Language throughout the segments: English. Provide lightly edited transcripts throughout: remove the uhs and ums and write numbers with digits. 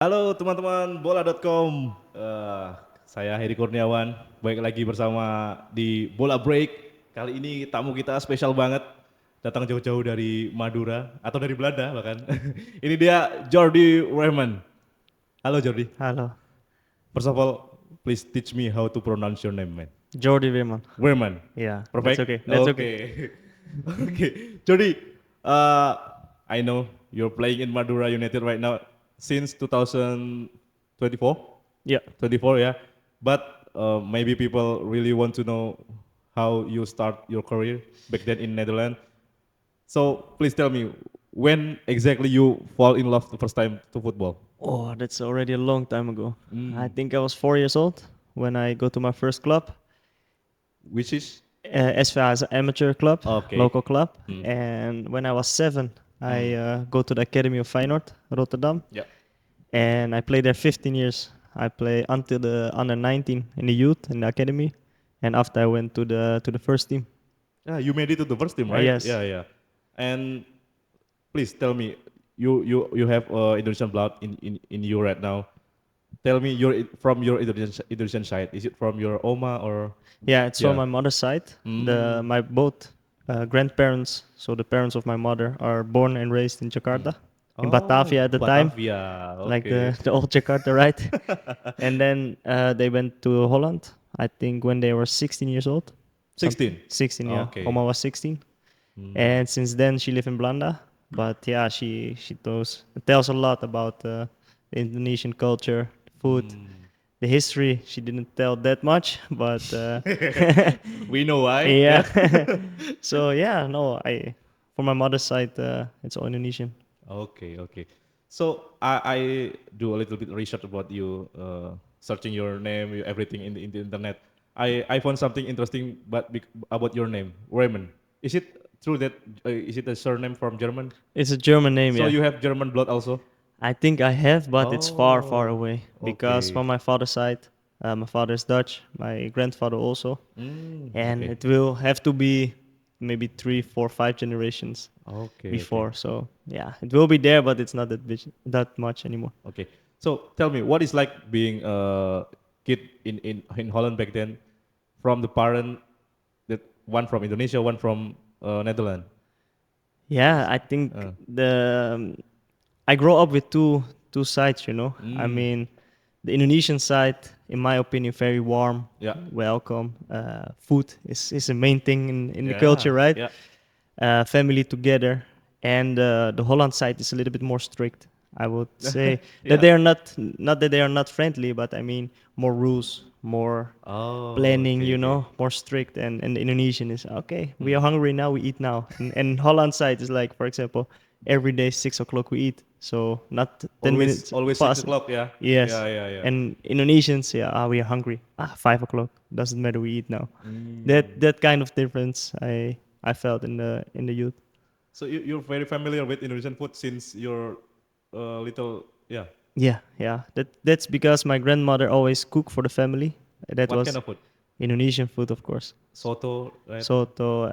Halo teman-teman bola.com. Saya Heri Kurniawan, baik lagi bersama di Bola Break. Kali ini tamu kita spesial banget, datang jauh-jauh dari Madura atau dari Belanda bahkan. Ini dia Jordy Wehrmann. Halo Jordy. Halo, First of all, please teach me how to pronounce your name, man. Jordy Wehrmann. Wehrmann. Yeah, that's Perfect. okay. That's okay. Okay. Jordy, uh, I know you're playing in Madura United right now since 2024. Yeah. 24, yeah. But maybe people really want to know how you start your career back then in Netherlands. So please tell me when exactly you fall in love the first time to football. Oh, that's already a long time ago. I Mm. think I was 4 years old when I go to my first club. Which is SVA is an amateur club, okay. local club. Mm. And when I was 7, I Mm. go to the academy of Feyenoord, Rotterdam. Yeah. And I played there 15 years. I play until the under 19 in the youth in the academy. And after I went to the first team. Yeah, you made it to the first team, right? Yes. Yeah, yeah. And please tell me, you have Indonesian blood in you right now. Tell me, from your Indonesian side. Is it from your Oma or? Yeah, it's from Yeah. my mother's side. Mm. My both grandparents, so the parents of my mother, are born and raised in Jakarta, in Oh, Batavia at the time, Batavia. like Okay. the old Jakarta, right? And then they went to Holland, I think when they were 16 years old. 16. 16, yeah. Okay. Oma was 16. Mm. And since then she lived in Blanda. But yeah, she tells a lot about the Indonesian culture, food, Mm. the history. She didn't tell that much, but We know why. yeah. Yeah. So yeah, no, I for my mother's side, it's all Indonesian. Okay, okay. So I do a little bit research about you, searching your name, everything in the internet. I found something interesting, about your name, Raymond. Is it true that is it a surname from German? It's a German name, So yeah. you have German blood also? I think I have, but it's far, far Oh, away because okay. from my father's side, my father is Dutch, my grandfather also, and Okay. it will have to be maybe 3, 4, 5 generations Okay, okay, before. So yeah, it will be there, but it's not that much anymore. okay. So tell me, what is like being a kid in Holland back then, from the parent that one from Indonesia, one from Netherlands. Yeah, I think Uh, I grow up with two sides, you know. I mm, mean, the Indonesian side, in my opinion, very warm, yeah, welcome. Food is the main thing in the yeah, culture, right? yeah. Family together, and the Holland side is a little bit more strict. I would say that Yeah. they are not that they are not friendly, but I mean more rules, more Oh, planning, okay, you okay. know, more strict. And the Indonesian is okay. We are Mm. hungry now. We eat now. And Holland side is like, for example, every day 6 o'clock we eat. So not 10 minutes Always 6 o'clock. past. Yeah, Yes. yeah, yeah, yeah. And Indonesians, yeah, we are hungry. 5 o'clock doesn't matter. We eat now. Mm. That kind of difference I felt in the youth. So you're very familiar with Indonesian food since you're little. Yeah. Yeah, yeah. That's because my grandmother always cooked for the family. That What kind was of food? Indonesian food, of course. Soto, right? Soto,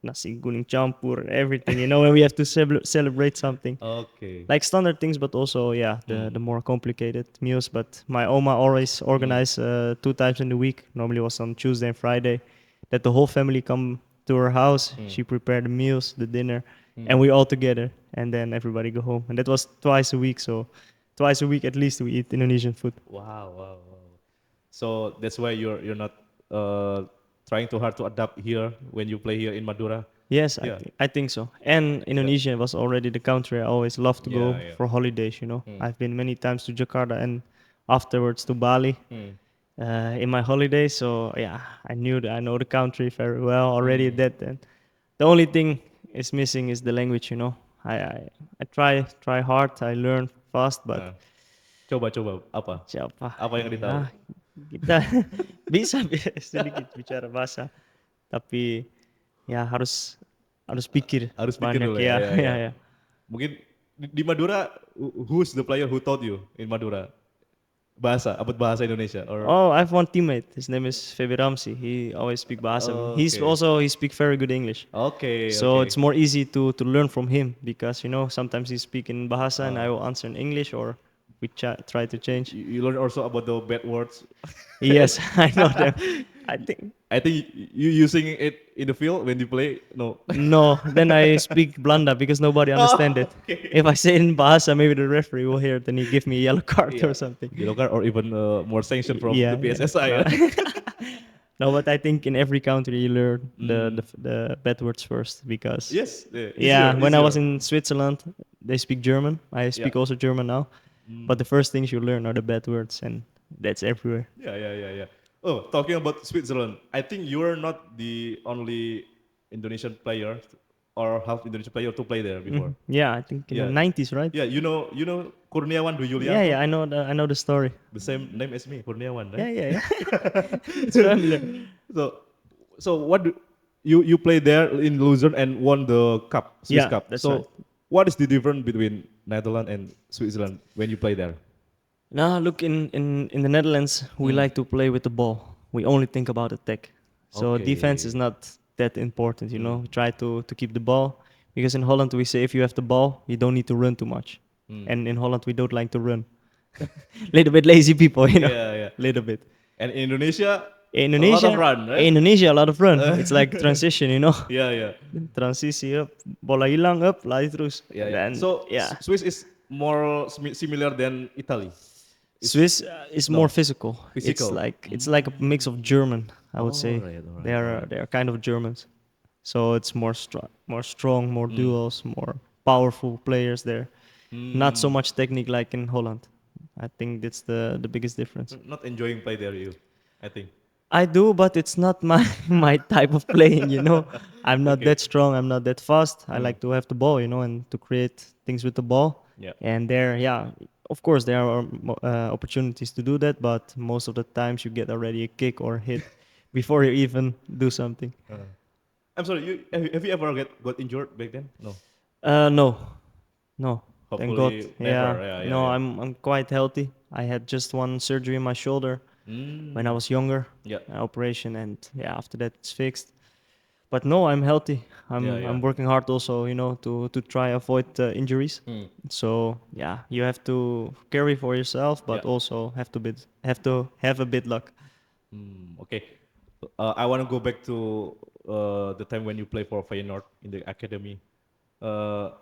nasi kuning campur, everything. You know, when we have to celebrate something, Okay. like standard things, but also yeah, the Mm. the more complicated meals. But my oma always Mm. organized 2 times in the week. Normally was on Tuesday and Friday, that the whole family come to her house. Mm. She prepared the meals, the dinner, and Mm. we all together. And then everybody go home. And that was twice a week. So twice a week at least we eat Indonesian food. Wow, wow, wow. So that's why you're not uh, trying too hard to adapt here when you play here in Madura. Yes, Yeah, I think so. And yeah, Indonesia was already the country I always loved to yeah, go yeah. for holidays, you know. Mm. I've been many times to Jakarta and afterwards to Bali Mm. in my holidays. So yeah, I know the country very well already at Mm. that. And the only thing is missing is the language, you know. I try hard, I learn fast, but Nah, coba apa? siapa Apa yang ditahu? ya kita bisa sedikit bicara bahasa, tapi ya harus harus pikir Harus pikir banyak dulu ya, ya. ya, Ya, ya. ya. Mungkin di Madura, who's the player who taught you in Madura? Bahasa Indonesia or Oh, I have one teammate. His name is Feby Ramsey. He always speak bahasa. okay. He speak very good English. Okay, So okay. it's more easy to learn from him because you know sometimes he speak in bahasa and I Uh, will answer in English or we try to change. You learn also about the bad words. Yes, I know them. I think I think you using it in the field when you play. No. no. Then I speak Blanda because nobody understand it. Okay. If I say it in Bahasa, maybe the referee will hear it and he give me a yellow card Yeah. or something. Yellow card or even more sanction from the Yeah, yeah. PSSI. No. Yeah? No, but I think in every country you learn Mm. the bad words first because Yes, yeah, when I was easier. in Switzerland, they speak German. I Yeah. speak also German now, but the first things you learn are the bad words, and that's everywhere. Yeah. Oh, talking about Switzerland, I think you are not the only Indonesian player or half Indonesian player to play there before. Yeah, I think in the Yeah, 90s, right? yeah. You know Kurniawan Dwi Yeah, Yulianto, yeah, I know the story. the same name as me, Kurniawan, right? Yeah. It's familiar. So, so what do, you played there in Luzern and won the cup, Swiss Yeah, Cup. that's right. So, what is the difference between Netherlands and Switzerland when you play there? Now, look, in the Netherlands, we like to play with the ball. We only think about attack. So defense is Okay. not that important, you know. We try to keep the ball because in Holland we say if you have the ball, you don't need to run too much. And in Holland we don't like to run. Little bit lazy people, you know. Yeah. Little bit. And in Indonesia, a lot of Indonesia, run, right? Indonesia a lot of run. It's like transition, you know. Yeah. Transisi up, bola hilang up, lari terus. Yeah. Dan So yeah. Swiss is more similar than Italy. Swiss is No, more physical. physical. It's like a mix of German, I would say. Alright. They are kind of Germans, so it's more strong, more duels, more powerful players there. Not so much technique like in Holland. I think that's the biggest difference. Not enjoying play there, you. I think. I do, but it's not my my type of playing. You know, I'm not Okay. that strong. I'm not that fast. I like to have the ball, you know, and to create things with the ball. Yeah. And there, yeah, of course there are opportunities to do that, but most of the times you get already a kick or hit before you even do something. I'm sorry. Have you ever got injured back then? No. No, no. Thank God. Hopefully Yeah. never. No, Yeah. I'm quite healthy. I had just one surgery in my shoulder when I was younger, Yeah. operation, and yeah, after that it's fixed. But no, I'm healthy. Yeah. I'm working hard also, you know, to try avoid injuries. So yeah, you have to carry for yourself, but Yeah. also have a bit luck. Okay. I want to go back to the time when you play for Feyenoord in the academy,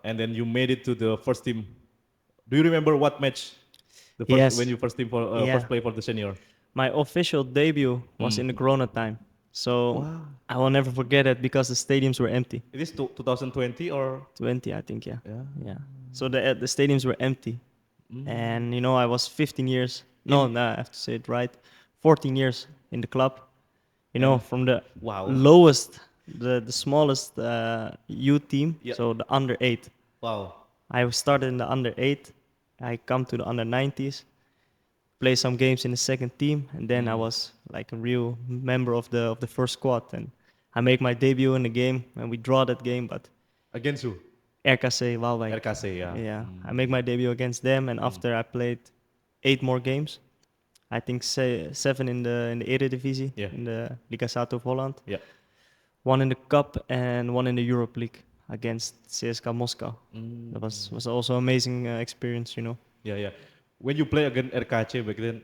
and then you made it to the first team. Do you remember what match? The first Yes. when you first team for Yeah. first play for the senior. My official debut was in the Corona time, so Wow. I will never forget it because the stadiums were empty. It is 2020 or 20, I think, yeah. yeah. Yeah. So the stadiums were empty, and you know I was 15 years. No, no, I have to say it right. 14 years in the club. You know, And- from the Wow. lowest, the smallest youth team, Yeah. so the under 8. Wow. I started in the under 8. I come to the under 90s, play some games in the second team, and then I was like a real member of the first squad. And I make my debut in the game, and we draw that game, but Against who? RKC Waalwijk. RKC, yeah. Yeah, I make my debut against them, and after I played 8 more games, I think 7 in the Eredivisie, Yeah. in the Liga 1 of Holland, Yeah. 1 in the Cup and 1 in the Europe League against CSKA Moscow. That was also amazing experience, you know. Yeah. When you play against RKC back then,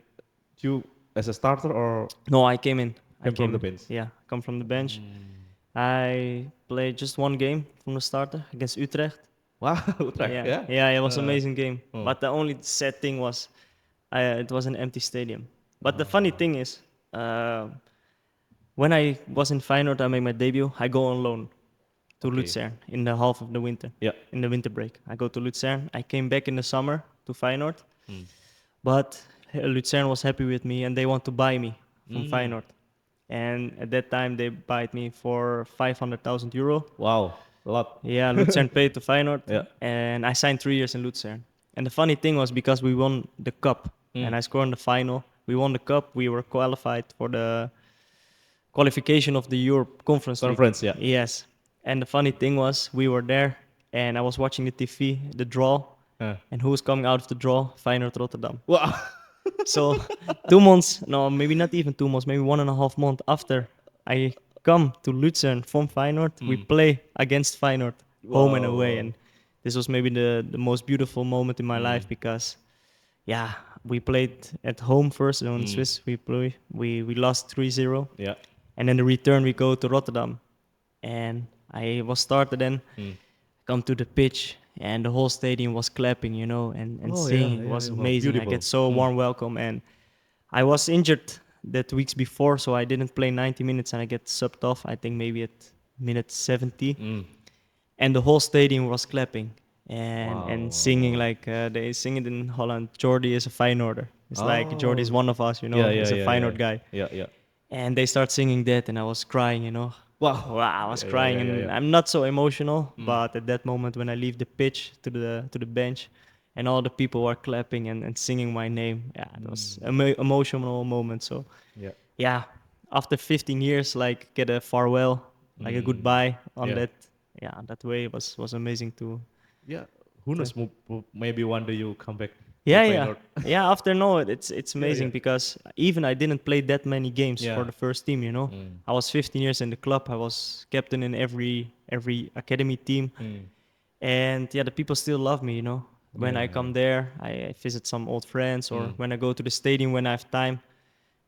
you as a starter or No, I came in. Came from the bench? Yeah, come from the bench. I played just 1 game from the starter against Utrecht. wow, Utrecht, yeah. Yeah, it was an amazing game. oh. But the only sad thing was, it was an empty stadium. But the funny thing is, when I was in Feyenoord, I made my debut. I go on loan to Luzern in the half of the winter. Yeah. In the winter break, I go to Luzern. I came back in the summer to Feyenoord, but Luzern was happy with me and they want to buy me from Feyenoord. And at that time, they bought me for 500,000 euro. Wow, a lot. Yeah, Luzern paid to Feyenoord, Yeah. and I signed 3 years in Luzern. And the funny thing was because we won the cup, and I scored in the final. We won the cup. We were qualified for the qualification of the Europe Conference League. Conference, yeah. Yes. And the funny thing was, we were there, and I was watching the TV, the draw, and who was coming out of the draw? Feyenoord Rotterdam. Wow. So 2 months, no, maybe not even 2 months, maybe 1.5 months after I come to Luzern from Feyenoord, we play against Feyenoord, home and away. And this was maybe the most beautiful moment in my life because, yeah, we played at home first on Swiss. We lost 3-0. Yeah. And then the return we go to Rotterdam. And I was started then, come to the pitch, and the whole stadium was clapping, and Oh yeah, singing. It yeah, was wow, amazing. I beautiful. get so warm welcome. And I was injured that weeks before, so I didn't play 90 minutes, and I get subbed off, I think maybe at minute 70. And the whole stadium was clapping and singing like they sing it in Holland. Jordy is a Feyenoorder. It's like Jordy is one of us, Yeah, yeah, he's a yeah, yeah. Feyenoord guy. Yeah, yeah. And they start singing that, and I was crying, Wow. Wow, I was Yeah, crying, yeah, yeah, and yeah. I'm not so emotional. But at that moment, when I leave the pitch to the bench, and all the people were clapping and singing my name, yeah, it was emotional moment. So Yeah. yeah, after 15 years, like get a farewell, like a goodbye on Yeah. that way was amazing too. Yeah. Who knows? Maybe one day you come back to Yeah, yeah, Feyenoord. yeah. After no, it's Yeah, amazing yeah. because even I didn't play that many games for Yeah. the first team. I was 15 years in the club. I was captain in every academy team, and yeah, the people still love me. When Yeah, I yeah. come there, I visit some old friends, or when I go to the stadium when I have time.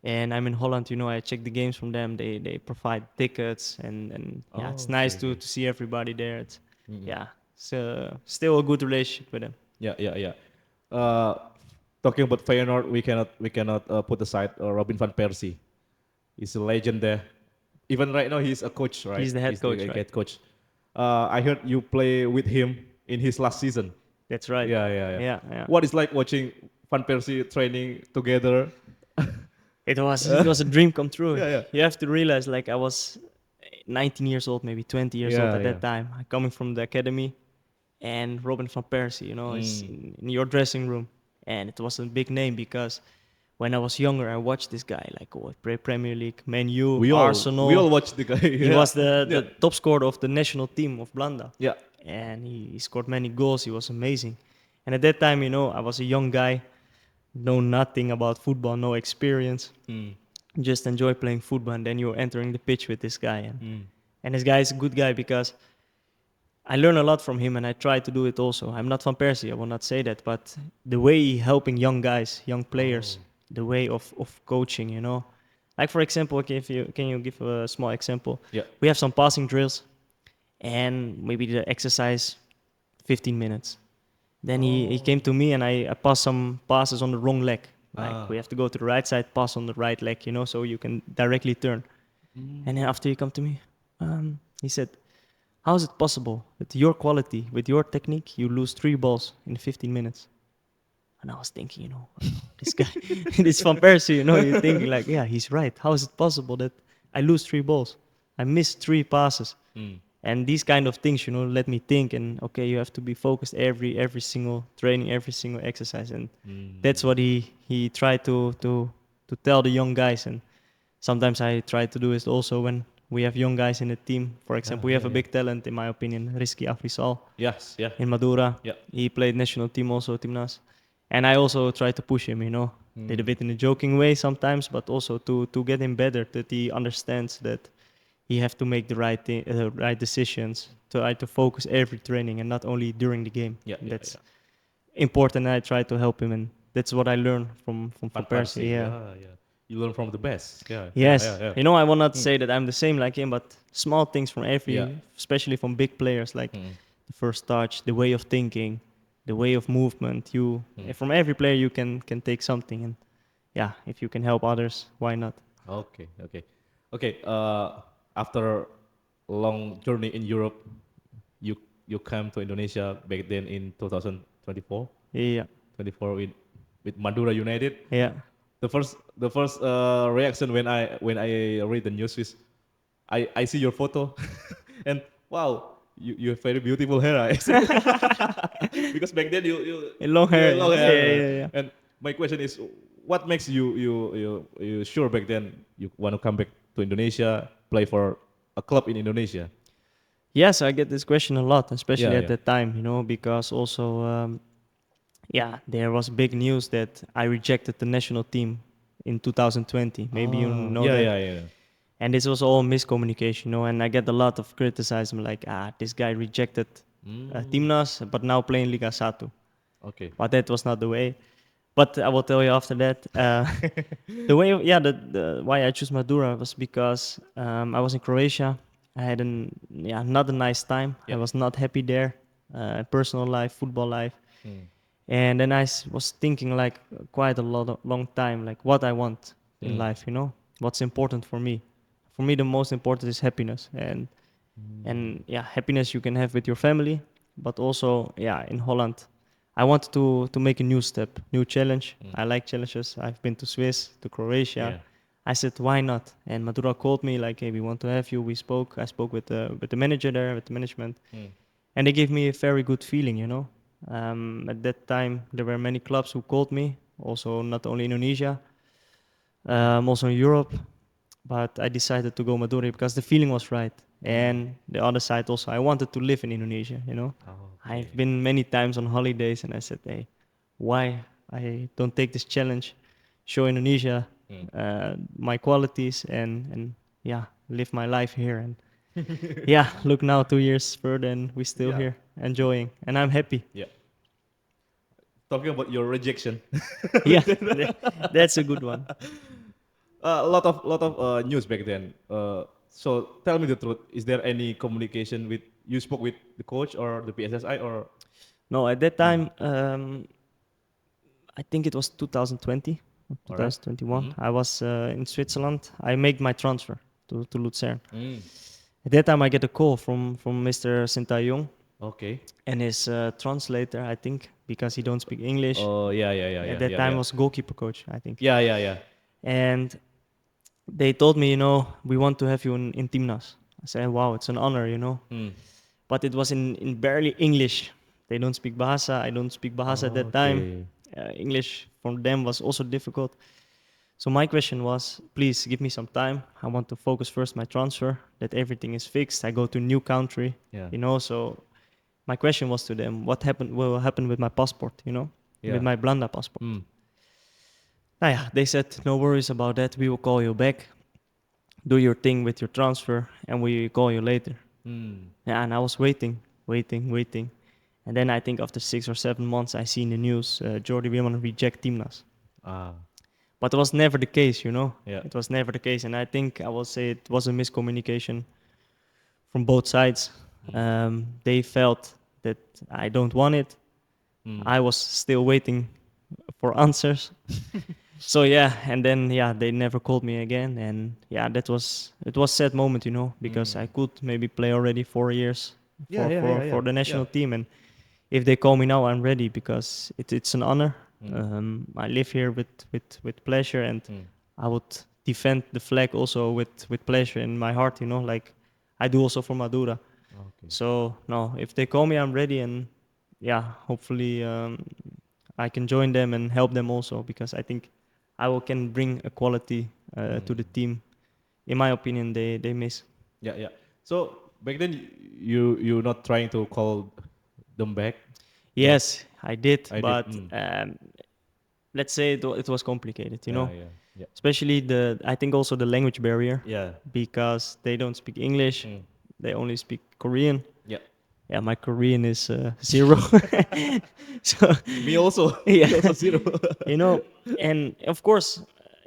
And I'm in Holland, I check the games from them. They provide tickets, and yeah, it's Oh, nice okay, to okay. see everybody there. Yeah, so still a good relationship with them. Yeah, yeah, yeah. Uh, Talking about Feyenoord, we cannot put aside Robin Van Persie. He's a legend there. Even right now, he's a coach, right? He's the head He's the coach, right? head coach. I heard you play with him in his last season. That's right. Yeah, yeah, yeah. Yeah, yeah. What is like watching Van Persie training together? It was a dream come true. Yeah, yeah. You have to realize, like I was 19 years old, maybe 20 years old Yeah, at yeah. that time. Coming from the academy, and Robin van Persie, is Mm. in your dressing room, and it was a big name because when I was younger, I watched this guy like Premier League, Man U, We all Arsenal. watch the guy. He Yeah, was the, yeah, the top scorer of the national team of Blanda, yeah. and he scored many goals. He was amazing. And at that time, I was a young guy, know nothing about football, no experience, just enjoy playing football. And then you're entering the pitch with this guy, and this guy is a good guy because I learn a lot from him, and I try to do it also. I'm not Van Persie, I will not say that, but the way he helping young guys, young players, the way of coaching, Like for example, okay, can you give a small example? Yeah. We have some passing drills, and maybe the exercise 15 minutes. Then he came to me, and I passed some passes on the wrong leg. Like we have to go to the right side, pass on the right leg, so you can directly turn. And then after he come to me, he said, how is it possible with your quality, with your technique, you lose 3 balls in 15 minutes? And I was thinking, this guy, this Van Persie, you're thinking like, yeah, he's right. How is it possible that I lose 3 balls? I missed 3 passes. And these kind of things, let me think. And okay, you have to be focused every single training, every single exercise. And that's what he tried to tell the young guys. And sometimes I try to do it also when we have young guys in the team. For example, we have a big talent, in my opinion, Rizky Afrisal Yes, yeah. in Madura. Yeah. He played national team also, Timnas. And I also try to push him, little bit in a joking way sometimes, but also to get him better, that he understands that he have to make the right decisions, to try to focus every training and not only during the game. Yeah, yeah, That's yeah. important. I try to help him, and that's what I learned from Van Persie. Persie. Yeah. Yeah, yeah. You learn from the best. Yeah, yeah, Yes, yeah, yeah. I will not say that I'm the same like him, but small things from Yeah. especially from big players, like the first touch, the way of thinking, the way of movement. From every player you can take something, and yeah, if you can help others, why not? Okay, okay, okay. After a long journey in Europe, you you came to Indonesia back then in 2024, Yeah, 24 with Madura United. yeah. The first reaction when I read the news is I see your photo and wow, you have very beautiful hair. I see. Because back then Long you hair. have long Yeah, hair. yeah, yeah. And my question is, what makes you sure back then you want to come back to Indonesia, play for a club in Indonesia? Yes, I get this question a lot, especially Yeah, at yeah. that time, because also, yeah, there was big news that I rejected the national team in 2020. Maybe you know Yeah, that. yeah, yeah. And this was all miscommunication, and I get a lot of criticism like, this guy rejected Timnas, but now playing Liga 1. Okay. But that was not the way. But I will tell you after that. The way, the why I choose Madura was because I was in Croatia. I had not a nice time. I Yeah. was not happy there. Personal life, football life, Mm. and then was thinking like quite a long time, like what I want in Mm. life. What's important for me. For me, the most important is happiness, and happiness you can have with your family, but also in Holland I wanted to make a new step, new challenge. I like challenges. I've been to Swiss, to Croatia. Yeah. I said why not, and Madura called me like, hey, we want to have you. I spoke with the manager there, with the management, Mm. and they gave me a very good feeling. At that time there were many clubs who called me, also not only Indonesia, also in Europe, but I decided to go Madura because the feeling was right. And the other side also, I wanted to live in Indonesia. I've Okay. been many times on holidays and I said, hey, why I don't take this challenge, show Indonesia Mm. my qualities and live my life here. And yeah, look now 2 years further and we're still Yeah. here enjoying and I'm happy. Yeah. Talking about your rejection. Yeah, that's a good one. A lot of news back then. So tell me the truth. Is there any communication with you spoke with the coach or the PSSI or? No, at that Mm. time, I think it was 2020 or All right. 2021. Mm. I was in Switzerland. I made my transfer to Luzern. Mm. At that time, I get a call from Mr. Shin Tae-yong Okay. and his translator, I think, because he don't speak English. Oh yeah, yeah, yeah, At yeah, that yeah, time, yeah. was goalkeeper coach, I think. Yeah, yeah, yeah. And they told me, we want to have you in Timnas. I said, wow, it's an honor. Mm. But it was in barely English. They don't speak Bahasa. I don't speak Bahasa at that time. Okay. English for them was also difficult. So my question was, please give me some time. I want to focus first my transfer, that everything is fixed. I go to a new country, Yeah. So my question was to them, will happen with my passport, with Yeah. my Blanda passport. Mm. They said, no worries about that. We will call you back. Do your thing with your transfer, and we will call you later. Mm. Yeah, and I was waiting. And then I think after 6 or 7 months, I see in the news, Jordy Wehrmann reject Timnas. Ah. But it was never the case. Yeah. It was never the case. And I think I will say it was a miscommunication from both sides. Mm. They felt that I don't want it. Mm. I was still waiting for answers. So and then they never called me again. And it was sad moment, because I Mm. could maybe play already 4 years Yeah, yeah, yeah, yeah, for the yeah. national team. And if they call me now, I'm ready because it's an honor. Mm. I live here with pleasure, and Mm. I would defend the flag also with pleasure in my heart, like I do also for Madura. Okay. So no, if they call me, I'm ready, and hopefully I can join them and help them also because I think can bring a quality to the Mm. team. In my opinion, they miss. Yeah, yeah. So back then you not trying to call them back? No, Yes, I did, I did. but Mm. let's say it was complicated. Yeah, yeah, yeah. Especially I think also the language barrier Yeah. because they don't speak English, Mm. they only speak Korean. Yeah. Yeah, my Korean is zero. So Me also. yeah, Me also zero. you know, and of course,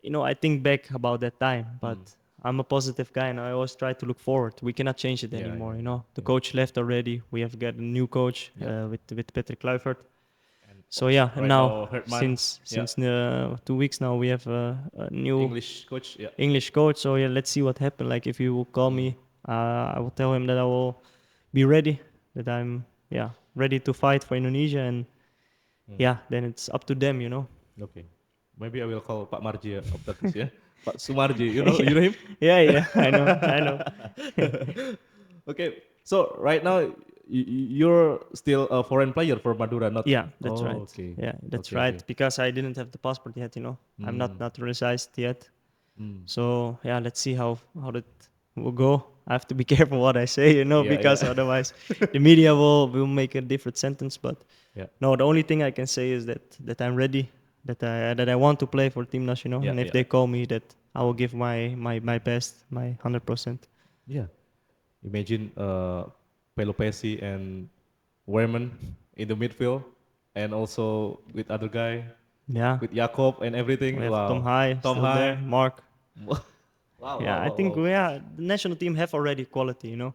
I think back about that time, but Mm. I'm a positive guy and I always try to look forward. We cannot change it Yeah, anymore. yeah, yeah, The yeah. coach left already. We have got a new coach Yeah. with Patrick Kluivert. And So and right now now Herdman. Yeah. since 2 weeks now we have a new English coach. Yeah. English coach. So let's see what happens. Like if you will call Mm. me, I will tell him that I will be ready, that I'm ready to fight for Indonesia, and Mm. then it's up to them. Okay. Maybe I will call Pak Marji after this. Yeah. Pak Sumarji. Yeah, You know him? yeah, I know. Okay. So right now you're still a foreign player for Madura, not? Yeah, that's right. Oh, okay. Yeah, that's Okay, right. okay. Because I didn't have the passport yet. I'm not Mm. naturalized yet. Mm. So let's see how that will go. I have to be careful what I say, Yeah, because yeah. otherwise the media will make a different sentence. But Yeah. no, the only thing I can say is that I'm ready, that I want to play for Team National, Yeah, and if yeah. they call me, that I will give my best, my 100%. Yeah. Imagine Bela and Wehrmann in the midfield, and also with other guy. Yeah. with Jakob and everything. We have Tom Wow. Hai Tom still there, Hai. Mark. Wow, Yeah, wow, I wow, think wow. the national team have already quality, Yeah.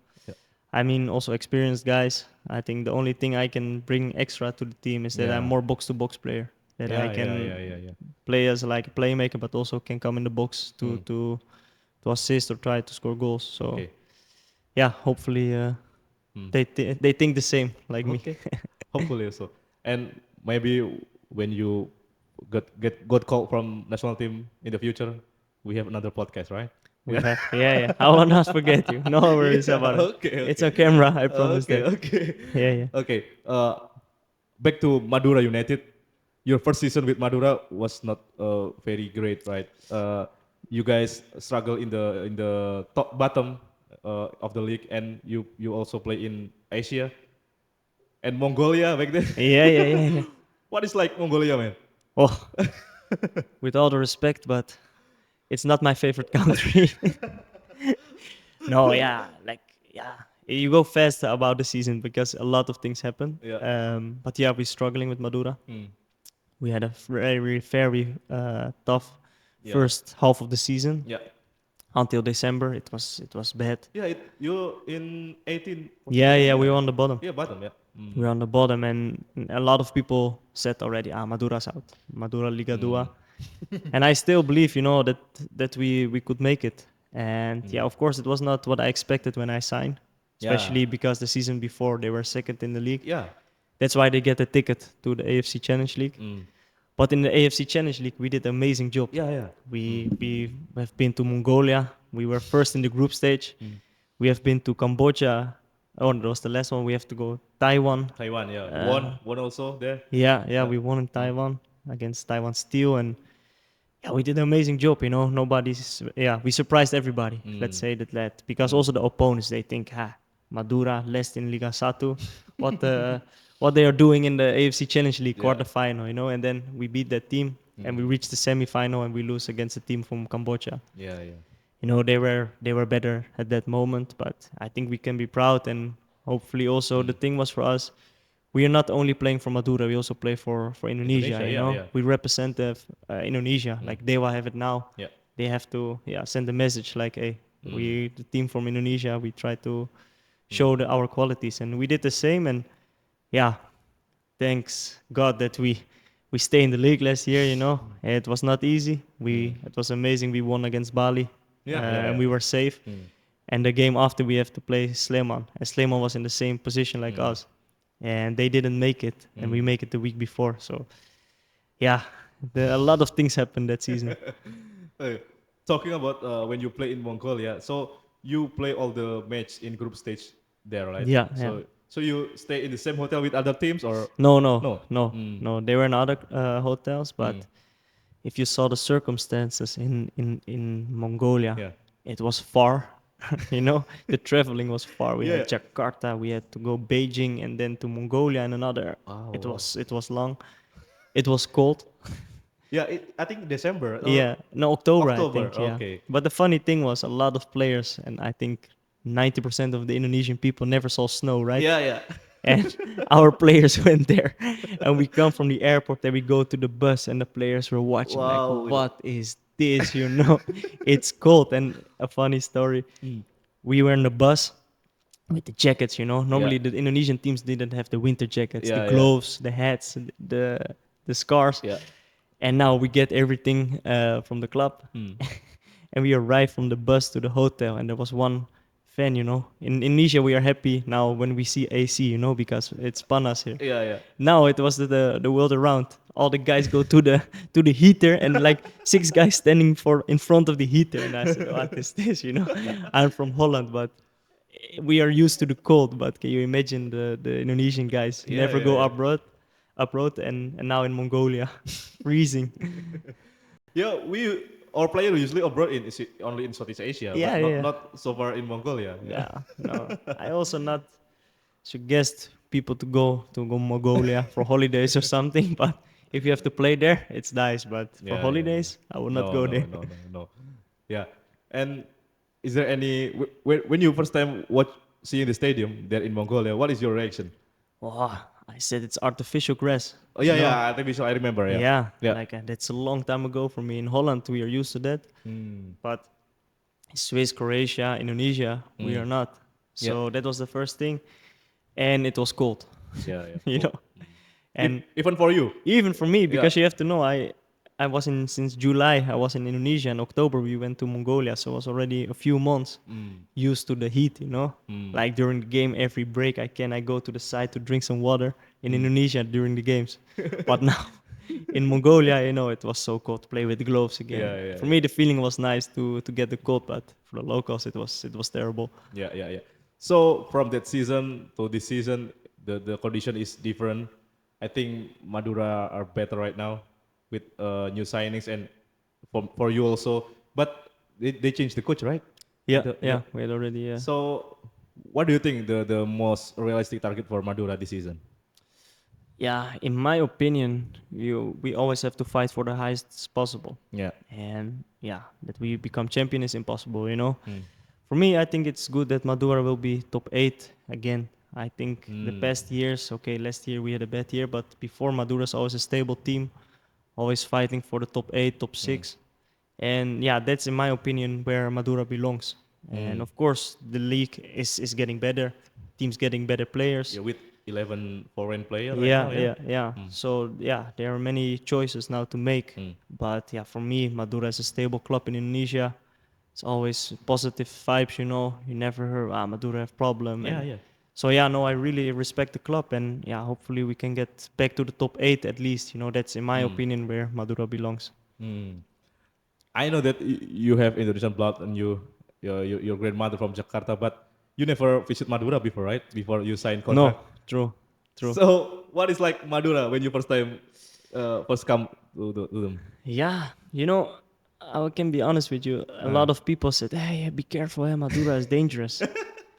I mean, also experienced guys. I think the only thing I can bring extra to the team is that I'm Yeah. more box-to-box player. That I Yeah, yeah, can yeah, yeah, yeah. play as like a playmaker, but also can come in the box Mm. to assist or try to score goals. So Okay. yeah, hopefully Mm. they think the same like me. Okay. Hopefully so. And maybe when you got called from national team in the future, we have another podcast, right? We Yeah. have, yeah. I will not forget you. No worries Yeah. about it. Okay. It's Okay. on camera. I promise Okay. that. Okay. Yeah, yeah. Okay. Back to Madura United. Your first season with Madura was not very great, right? You guys struggle in the top bottom of the league, and you also play in Asia and Mongolia back then. Yeah. What is like Mongolia, man? Oh, with all the respect, but it's not my favorite country. No, yeah, like yeah, you go fast about the season because a lot of things happen. Yeah. But yeah, we're struggling with Madura. Mm. We had a very tough Yeah. first half of the season Yeah. until December. It was bad. Yeah. You in 18 Yeah, position. we Yeah. were on the bottom. Yeah. Bottom. Yeah. We were on the bottom, and a lot of people said already, Madura's out, Madura Liga Mm. 2. And I still believe, that we could make it. And yeah, of course, it was not what I expected when I signed, Yeah. especially because the season before they were second in the league. Yeah. That's why they get a ticket to the AFC Challenge League. Mm. But in the AFC Challenge League, we did an amazing job. Yeah. Yeah. We have been to Mongolia. We were first in the group stage. Mm. We have been to Cambodia. Oh, that was the last one. We have to go Taiwan. Taiwan. Yeah. Uh, One also there. yeah, Yeah. we won in Taiwan against Taiwan Steel, and yeah, we did an amazing job. We surprised everybody. Let's Mm. say that because also the opponents they think, Madura last in Liga Satu, what what they are doing in the AFC Challenge League Yeah. quarterfinal, and then we beat that team and we reach the semifinal and we lose against a team from Cambodia. Yeah. Yeah. They were better at that moment, but I think we can be proud, and hopefully also the thing was for us, we are not only playing for Madura, we also play for Indonesia. Indonesia. Yeah. Yeah. We represent Indonesia, like they will have it now. Yeah. They have to send a message like, hey, we the team from Indonesia, we try to show our qualities, and we did the same. And yeah, thanks God that we stay in the league last year. It was not easy. It was amazing. We won against Bali, Yeah. Yeah. and Yeah. we were safe. And the game after we have to play Sleman, and Sleman was in the same position like us, and they didn't make it, and we make it the week before. So yeah, a lot of things happened that season. Hey, talking about when you play in Mongolia, so you play all the match in group stage there, right? Yeah. So you stay in the same hotel with other teams or No, no? They were in other hotels, but Mm. if you saw the circumstances in Mongolia, Yeah. it was far. The traveling was far. We Yeah. had Jakarta, we had to go Beijing, and then to Mongolia and another. Wow. It was long. It was cold. Yeah, I think December or Yeah, no, October, I October. think. Yeah. Okay. But the funny thing was, a lot of players, and I think 90% of the Indonesian people never saw snow, right? Yeah, yeah. And our players went there, and we come from the airport, then we go to the bus, and the players were watching like, Wow. what is this? It's cold. And a funny story, we were in the bus with the jackets. Normally the Indonesian teams didn't have the winter jackets, the Yeah, yeah. gloves, the hats, the scarves. Yeah. And now we get everything from the club. And we arrived from the bus to the hotel, and there was one fan. In Indonesia we are happy now when we see AC, because it's panas here. Yeah, yeah. Now it was the world around. All the guys go to the heater, and like 6 guys standing in front of the heater. And I said, what is this? I'm from Holland, but we are used to the cold. But can you imagine the Indonesian guys Yeah, never yeah, go yeah. abroad, and now in Mongolia, freezing. Yeah, our player usually abroad only in Southeast Asia, Yeah, but yeah. not so far in Mongolia. Yeah, no. I also not suggest people to go Mongolia for holidays or something. But if you have to play there, it's nice. But for Yeah, yeah, yeah. holidays, I will not No, go no, there. no, no, no. Yeah, and is there any when you first time seeing the stadium there in Mongolia? What is your reaction? Wow, I said it's artificial grass. Oh yeah, you know? yeah. I think I remember. Yeah. Yeah, Yeah. like that's a long time ago for me. In Holland, we are used to that, but Swiss, Croatia, Indonesia, we are not. Yeah. So that was the first thing, and it was cold, Yeah. Yeah. you Cool. know. And Even for you. even for me, Yeah. because you have to know, I was in since July. I was in Indonesia. In October, we went to Mongolia, so I was already a few months used to the heat. Like during the game, every break I go to the side to drink some water in Indonesia during the games. But now in Mongolia, it was so cold to play with gloves again. Yeah, yeah, For me, the feeling was nice to get the cold, but for the locals, it was terrible. Yeah, yeah, yeah. So from that season to this season, the condition is different. I think Madura are better right now with new signings and for you also. But they changed the coach, right? Yeah, Yeah. yeah, we had already. Yeah. So what do you think the most realistic target for Madura this season? Yeah, in my opinion, we always have to fight for the highest possible. Yeah. And yeah, that we become champion is impossible. For me, I think it's good that Madura will be top 8 again. I think the past years, okay, last year we had a bad year, but before Madura's always a stable team, always fighting for the top 8, top 6. And yeah, that's in my opinion where Madura belongs. And of course, the league is getting better, teams getting better players. Yeah, with 11 foreign player right Yeah, now. yeah, yeah. So yeah, there are many choices now to make. But yeah, for me, Madura is a stable club in Indonesia. It's always positive vibes. You never heard Madura have problem. Yeah, And yeah. so yeah, no, I really respect the club, and yeah, hopefully we can get back to the top 8 at least. That's in my opinion where Madura belongs. I know that you have Indonesian blood and your grandmother from Jakarta, but you never visit Madura before, right? Before you sign No, contract. true, true. So what is like Madura when you first come to them? Yeah, I can be honest with you. A lot of people said, "Hey, be careful, Madura is dangerous."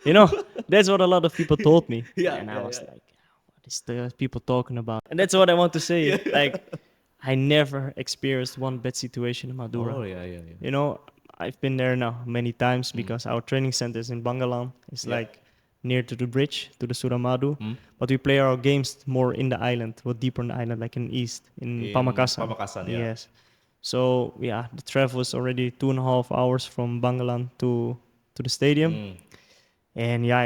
You know, that's what a lot of people told me. Yeah, And I yeah, was yeah. like, what is the people talking about? And that's what I want to say. Like, I never experienced one bad situation in Madura. Oh yeah, yeah, yeah. I've been there now many times because our training center is in Bangalan. It's Yeah. like near to the bridge, to the Suramadu. But we play our games more in the island, or deeper in the island, like in east, in Pamekasan. Pamekasan, yeah. Yes. So yeah, the travel is already 2.5 hours from Bangalan to the stadium. And yeah,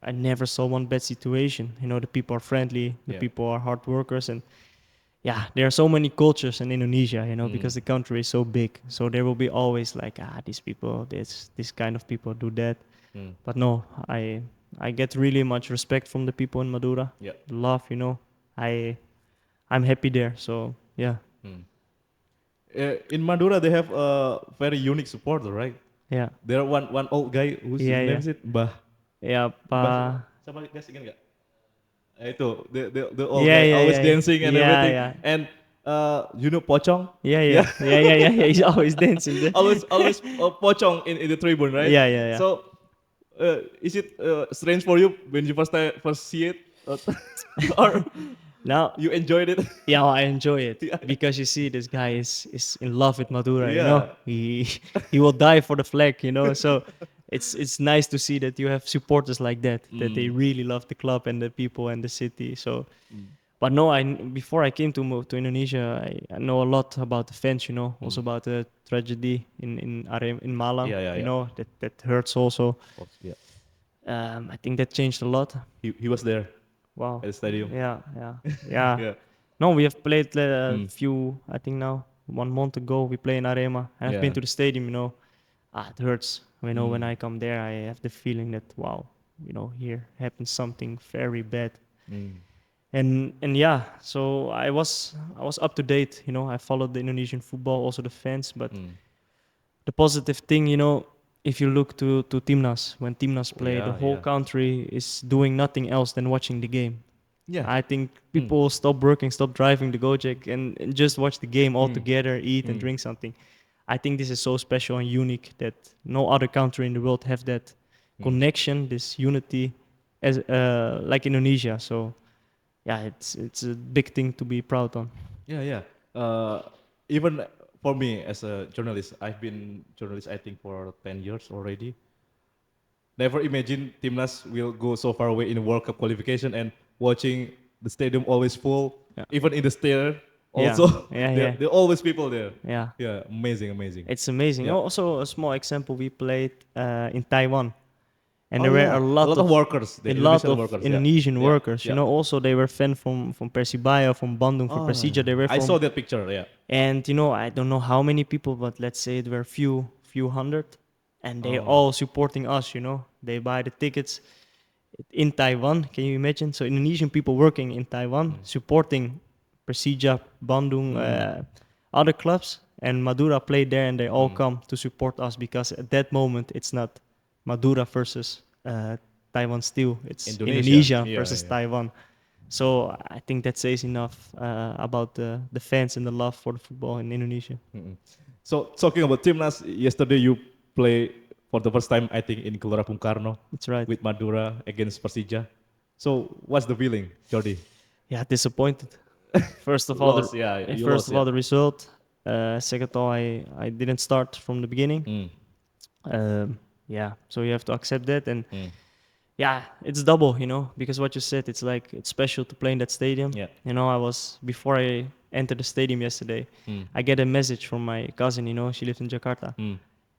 I never saw one bad situation. The people are friendly, the Yeah. people are hard workers, and yeah, there are so many cultures in Indonesia, because the country is so big. So there will be always like, these people, this kind of people do that. But no, I get really much respect from the people in Madura. Yeah. The love, I'm happy there. So yeah, In Madura they have a very unique supporter, right? yeah, There are one old guy whose yeah, name yeah, is it Bah. yeah, Bah siapa? pa, Siapa guys ingat nggak? Itu the old yeah, guy yeah, always yeah, dancing and yeah, everything. yeah. And Pocong? Yeah, Yeah. yeah, yeah, yeah, yeah, yeah. He's always dancing there. always Pocong in the tribune, right? Yeah, yeah, yeah. So is it strange for you when you first see it, or Now, you enjoyed it? yeah, I enjoy it Yeah. because you see, this guy is in love with Madura. Yeah. He will die for the flag. So it's nice to see that you have supporters like that they really love the club and the people and the city. So, but no, before I came to move to Indonesia, I know a lot about the fans. Also about the tragedy in Malang. Yeah, yeah, yeah. That hurts also. Yeah. I think that changed a lot. He was there Wow. at the stadium. Yeah, yeah, yeah. Yeah. No, we have played a few, I think now, 1 month ago, we play in Arema. And I've been Yeah. to the stadium. It hurts. When I come there, I have the feeling that, wow, here happened something very bad. And yeah, so I was up to date. I followed the Indonesian football, also the fans. But the positive thing, if you look to Timnas, when Timnas play, the Yeah, whole yeah. country is doing nothing else than watching the game. Yeah. I think people stop working, stop driving the Gojek, and just watch the game all together, eat and drink something. I think this is so special and unique that no other country in the world have that connection, this unity, as like Indonesia. So yeah, it's a big thing to be proud on. Yeah, yeah. Even for me as a journalist, I've been journalist I think for 10 years already. Never imagine Timnas will go so far away in World Cup qualification and watching the stadium always full, Yeah. even in the stair. Yeah. Also, Yeah, there yeah. there are always people there. Yeah. Yeah, amazing. It's amazing. Yeah. Also, a small example, we played in Taiwan. And Oh there were yeah, a lot of workers, the a lot Indonesian of workers. Yeah, Indonesian yeah, workers. yeah. Also they were fan from Persibaya, from Bandung, from Oh, Persija. They were I from, saw that picture. Yeah. and I don't know how many people, but let's say it were few hundred, and they Oh. all supporting us. They buy the tickets in Taiwan. Can you imagine? So Indonesian people working in Taiwan supporting Persija, Bandung, other clubs, and Madura played there, and they all come to support us because at that moment it's not Madura versus Taiwan Steel. It's Indonesia. Indonesia Yeah, versus yeah. Taiwan. So I think that says enough about the fans and the love for the football in Indonesia. So talking about Timnas, yesterday you play for the first time, I think, in Gelora Bung Karno That's right. with Madura against Persija. So what's the feeling, Jordy? Yeah, disappointed. First of all, Lost, yeah, you first lost, of all, yeah. the result. Second of all, I didn't start from the beginning. Yeah, so you have to accept that, and yeah, it's double, because what you said, it's like it's special to play in that stadium. Yeah. I was before I entered the stadium yesterday. I get a message from my cousin. She lives in Jakarta,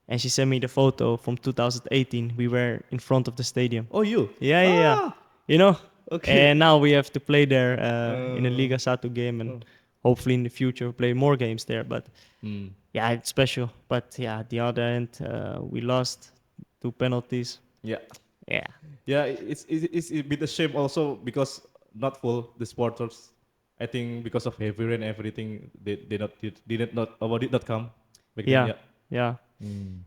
and she sent me the photo from 2018. We were in front of the stadium. Oh, you? Yeah. Ah, You know? okay. And now we have to play there in a Liga Satu game, and hopefully in the future play more games there. But yeah, it's special. But yeah, at the other end, we lost 2 penalties. Yeah. Yeah. Yeah, it's a bit a shame also because not full the supporters. I think because of heavy rain and everything, did not come. Back then,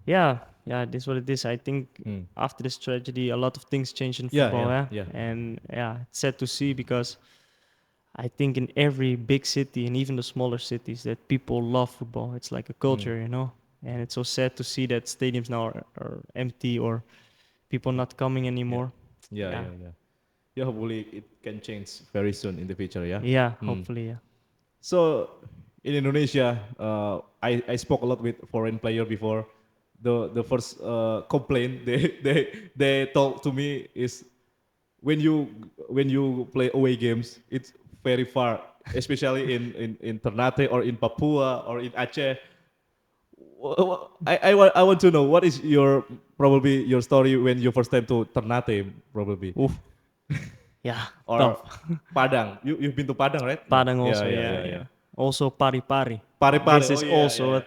Yeah, this is what it is. I think after this tragedy, a lot of things changed in Yeah, football. yeah. And yeah, it's sad to see because I think in every big city and even the smaller cities that people love football. It's like a culture, And it's so sad to see that stadiums now are empty or people not coming anymore. Yeah. Yeah, hopefully it can change very soon in the future, yeah? Yeah, hopefully, yeah. So in Indonesia, I spoke a lot with foreign player before. The first complaint they told to me is when you play away games, it's very far, especially in Ternate or in Papua or in Aceh. I want to know what is probably your story when you first time to Ternate probably Oof. Yeah, or tough. Padang. You've been to Padang, right? Padang Yeah, also, yeah. Also Pari-Pari. Pari-Pari, This is oh, yeah, also yeah.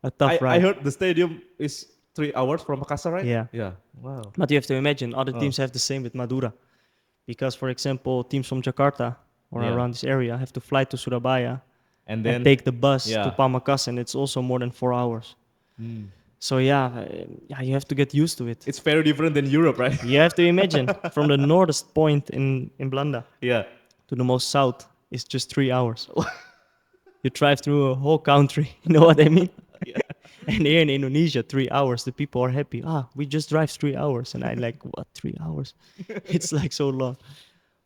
a tough I ride. heard the stadium is 3 hours from Makassar, right? Yeah. Yeah. Wow. But you have to imagine other teams have the same with Madura. Because, for example, teams from Jakarta or Yeah. around this area have to fly to Surabaya And and then take the bus yeah. to Pamekasan. It's also more than 4 hours. So yeah, you have to get used to it. It's very different than Europe, right? You have to imagine from the northest point in Belanda Yeah. to the most south is just 3 hours. You drive through a whole country. You know what I mean? Yeah. And here in Indonesia, 3 hours, the people are happy. We just drive 3 hours. And I'm like, what, 3 hours? It's like so long.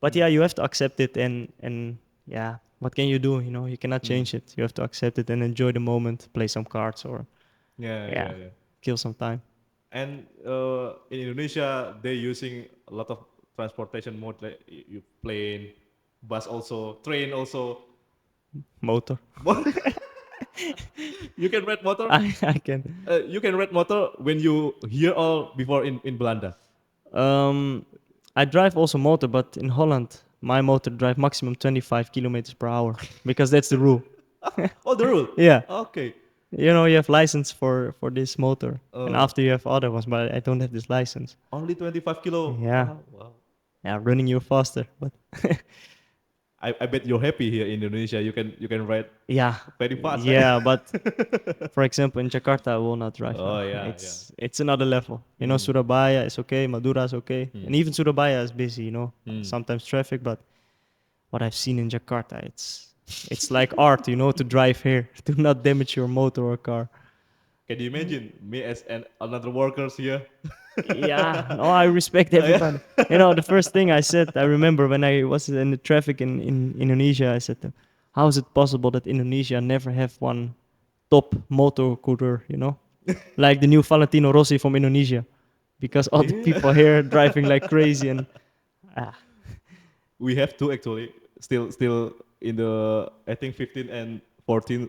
But yeah, you have to accept it. And yeah, what can you do? You cannot change it. You have to accept it and enjoy the moment, play some cards or Yeah. kill some time. And in Indonesia, they're using a lot of transportation mode, like you plane, bus also, train also. Motor. You can ride motor. I can. You can ride motor when you here or before in Belanda. I drive also motor, but in Holland, my motor drive maximum 25 kilometers per hour because that's the rule. Oh, the rule. Yeah. Okay. You have license for this motor, and after you have other ones, but I don't have this license. Only 25 kilo. Yeah. Wow. Yeah, running you faster, but I bet you're happy here in Indonesia. You can ride yeah, very fast. yeah. But for example, in Jakarta, I will not drive. Oh, now. yeah, It's another level. Surabaya is okay, Madura is okay, and even Surabaya is busy. Sometimes traffic, but what I've seen in Jakarta, it's like art. To drive here, to not damage your motor or car. Can you imagine me as another workers here? Yeah, no, I respect everybody. The first thing I said, I remember when I was in the traffic in Indonesia, I said, how is it possible that Indonesia never have one top motor coureur, like the new Valentino Rossi from Indonesia, because all the people here driving like crazy and we have two actually. Still in the I think 15 and 14.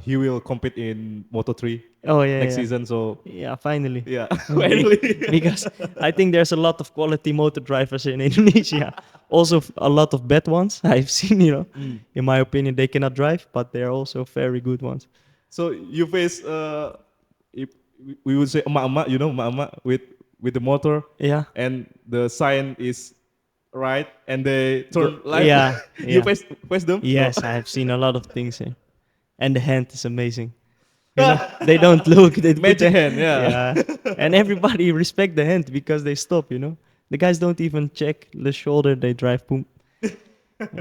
He will compete in Moto3 Oh yeah, next yeah. season. So Yeah, finally. yeah, Be- finally. because I think there's a lot of quality motor drivers in Indonesia. Also, a lot of bad ones. I've seen, in my opinion, they cannot drive, but they're also very good ones. So you face if we would say emak-emak, emak-emak with the motor, Yeah. and the sign is right, and they Go, turn left. yeah, You yeah. face them? No. Yes, I have seen a lot of things here. And the hand is amazing. They don't look. They put Magic the, hand, yeah. yeah. And everybody respect the hand because they stop, The guys don't even check the shoulder. They drive, boom.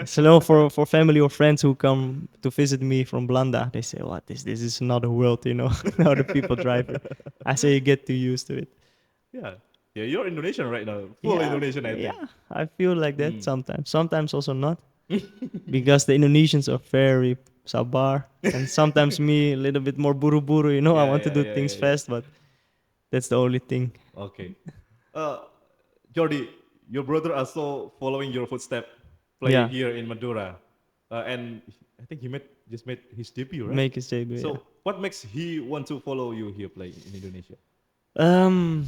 So no, for family or friends who come to visit me from Blanda, they say, "What this is another world, how the people drive it." I say, "You get too used to it." Yeah, yeah. You're Indonesian right now, full Yeah, Indonesian, I think. yeah. I feel like that Mm. sometimes. Sometimes also not, because the Indonesians are very sabar, and sometimes me a little bit more buru-buru. I Yeah, want to yeah, do yeah, things yeah, yeah. fast, but that's the only thing. Okay. Uh, Jordy, your brother also following your footstep, playing Yeah, here in Madura, and I think just made his debut, right? make his debut. Yeah. So, what makes he want to follow you here play in Indonesia? Um.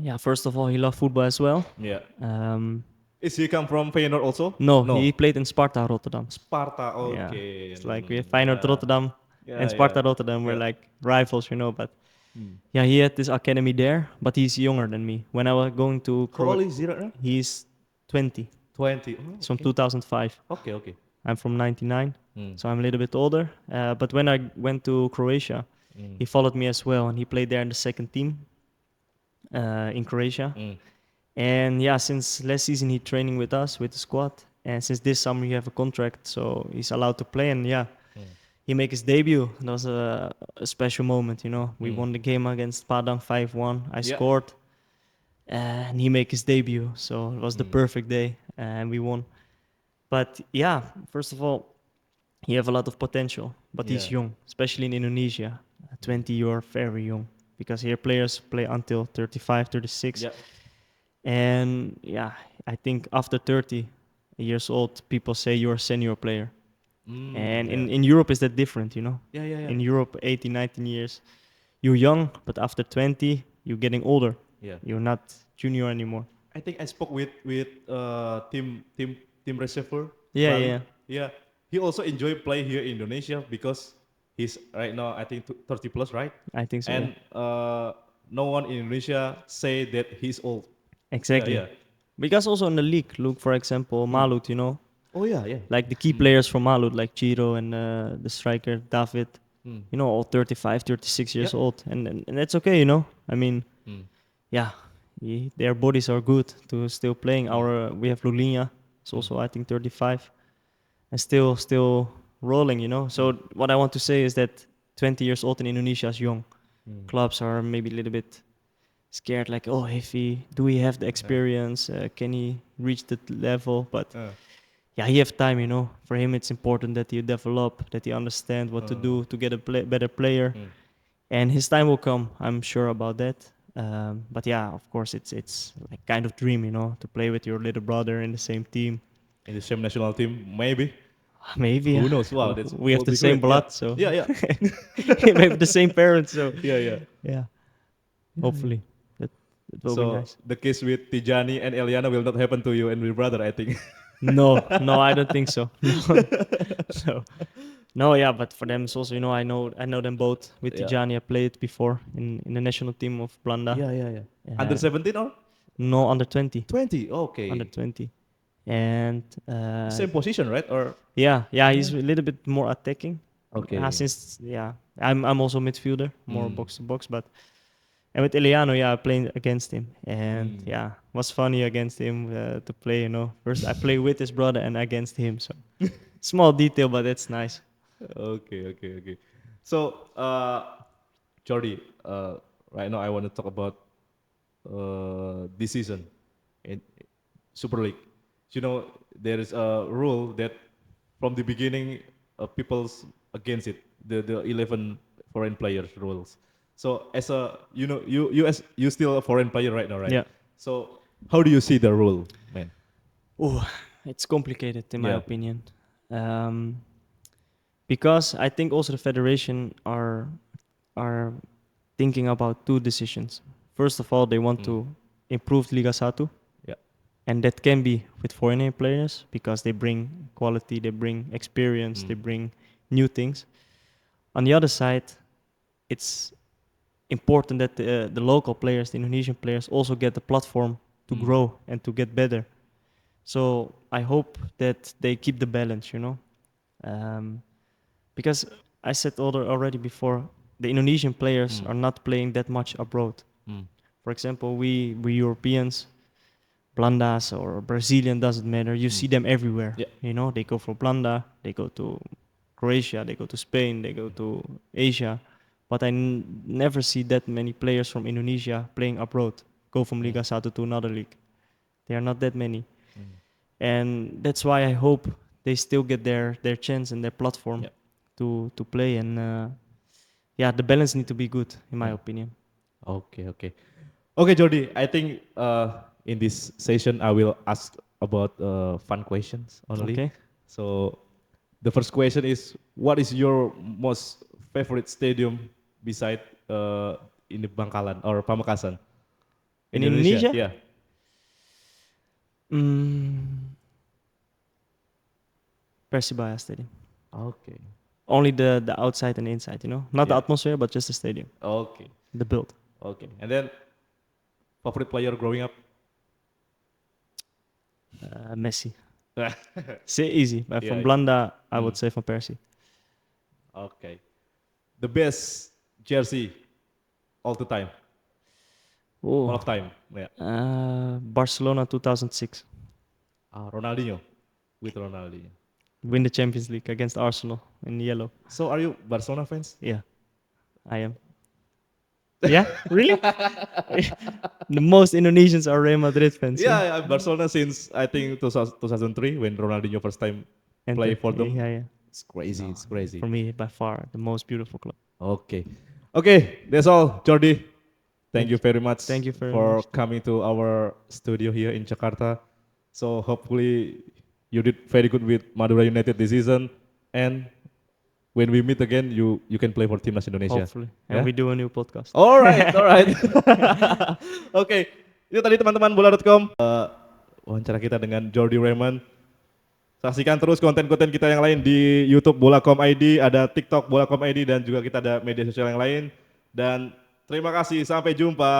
Yeah. First of all, he loved football as well. Yeah. Um. Is he come from Feyenoord also? No, No. he played in Sparta Rotterdam. Sparta. Yeah, Okay. it's like we have Feyenoord Yeah. Rotterdam and Yeah. Yeah. Sparta Rotterdam. We're Yeah. like rivals, But Hmm. yeah, he had this academy there, but he's younger than me. When I was going to How old is he right now? he's 20. 20. Oh, He's from okay. 2005. Okay. Okay. I'm from 99, Hmm. so I'm a little bit older. But when I went to Croatia, Hmm. he followed me as well, and he played there in the second team in Croatia. Hmm. And yeah, since last season he training with us with the squad, and since this summer he have a contract, so he's allowed to play. And yeah, Hmm. he make his debut. That was a special moment. We Mm. won the game against Padang 5-1. I Yeah. scored, and he make his debut. So it was the Mm. perfect day, and we won. But yeah, first of all, he have a lot of potential, but he's Yeah. young, especially in Indonesia. 20, you're very young, because here players play until 35, 36. Yeah. And yeah, I think after 30 years old, people say you're a senior player. And Yeah. in Europe, is that different, Yeah. Yeah. Yeah. In Europe, 18, 19 years, you're young, but after 20, you're getting older. Yeah. You're not junior anymore. I think I spoke with team receiver Yeah, Bali. yeah. Yeah. He also enjoy play here in Indonesia because he's right now I think 30 plus, right? I think so. And no one in Indonesia say that he's old. Exactly. Yeah. Because also in the league, look, for example, Malut, Oh yeah. Yeah. like the key players from Malut, like Chiro and the striker, David, Mm. all 35, 36 years Yeah. old. And that's okay, I mean, Mm. yeah, their bodies are good to still playing. We have Lulinha, it's also I think 35, and still rolling. So what I want to say is that 20 years old in Indonesia is young. Clubs are maybe a little bit scared, like, oh, do he have the experience? Can he reach that level? But yeah, he have time. For him, it's important that he develop, that he understand what to do to get a better player. And his time will come. I'm sure about that. But yeah, of course, it's like kind of dream, to play with your little brother in the same team. In the same national team, maybe. Maybe. Who knows? Wow, that's We have will the be same great. blood, so Yeah. Yeah. we have the same parents, so Yeah. yeah. Hopefully, that will be So nice. the case with Tijani and Eliana will not happen to you and your brother, I think. No, I don't think so. So, no, yeah, but for them it's also, I know them both. With Yeah. Tijani, I played before in the national team of Blanda. Yeah. Under 17 or No, under 20. 20? Okay. Under 20. And Same position, right? Or yeah, he's a little bit more attacking. okay. Since I'm also midfielder, more Mm. box to box, but and with Eliano, I played against him, and was funny against him to play. First I play with his brother and against him, so small detail, but it's nice. Okay. So, Jordy, right now I want to talk about this season in Super League. There is a rule that from the beginning, people's against it. The 11 foreign players rules. So as a you still a foreign player right now, right? Yeah. So how do you see the rule? Oh, it's complicated in my Yeah. opinion. Because I think also the federation are thinking about two decisions. First of all, they want to improve Liga 1, Yeah. and that can be with foreign players because they bring quality, they bring experience, they bring new things. On the other side, it's important that the local players, the Indonesian players, also get the platform to grow and to get better. So I hope that they keep the balance, because I said already before, the Indonesian players are not playing that much abroad. For example, we Europeans, Blandas or Brazilian, doesn't matter. You see them everywhere. Yeah. They go for Blanda, they go to Croatia, they go to Spain, they go to Asia. But I never see that many players from Indonesia playing abroad, go from Liga 1 to another league. There are not that many. And that's why I hope they still get their chance and their platform to play. And the balance need to be good, in my opinion. Okay. Okay, Jordy. I think in this session I will ask about fun questions only. Okay. So the first question is, what is your most favorite stadium beside in the Bangkalan or Pamekasan? In Indonesia? Yeah. Persibaya Stadium. Okay. Only the outside and inside, not the Yeah. atmosphere, but just the stadium, Okay. the build. Okay. And then favorite player growing up? Messi. Say easy, but from Yeah. Blanda, I would say Van Persie. Okay. The best jersey all the time, all Oh, of time. Yeah. Barcelona 2006. Ronaldinho, with Ronaldinho. Win the Champions League against Arsenal in yellow. So are you Barcelona fans? Yeah, I am. Yeah, really? The most Indonesians are Real Madrid fans. Yeah, Barcelona since I think 2003 when Ronaldinho first time play for them. Yeah. It's crazy. It's crazy. For me, by far, the most beautiful club. Okay. Okay, that's all, Jordy. Thank you very much Thank you very for much. coming to our studio here in Jakarta. So hopefully you did very good with Madura United this season, and when we meet again, you can play for Timnas Indonesia. Hopefully. Yeah? And we do a new podcast. Alright. Oke, itu tadi teman-teman bola.com wawancara kita dengan Jordy Wehrmann. Saksikan terus konten-konten kita yang lain di YouTube Bola.com ID, ada TikTok Bola.com ID dan juga kita ada media sosial yang lain. Dan terima kasih, sampai jumpa.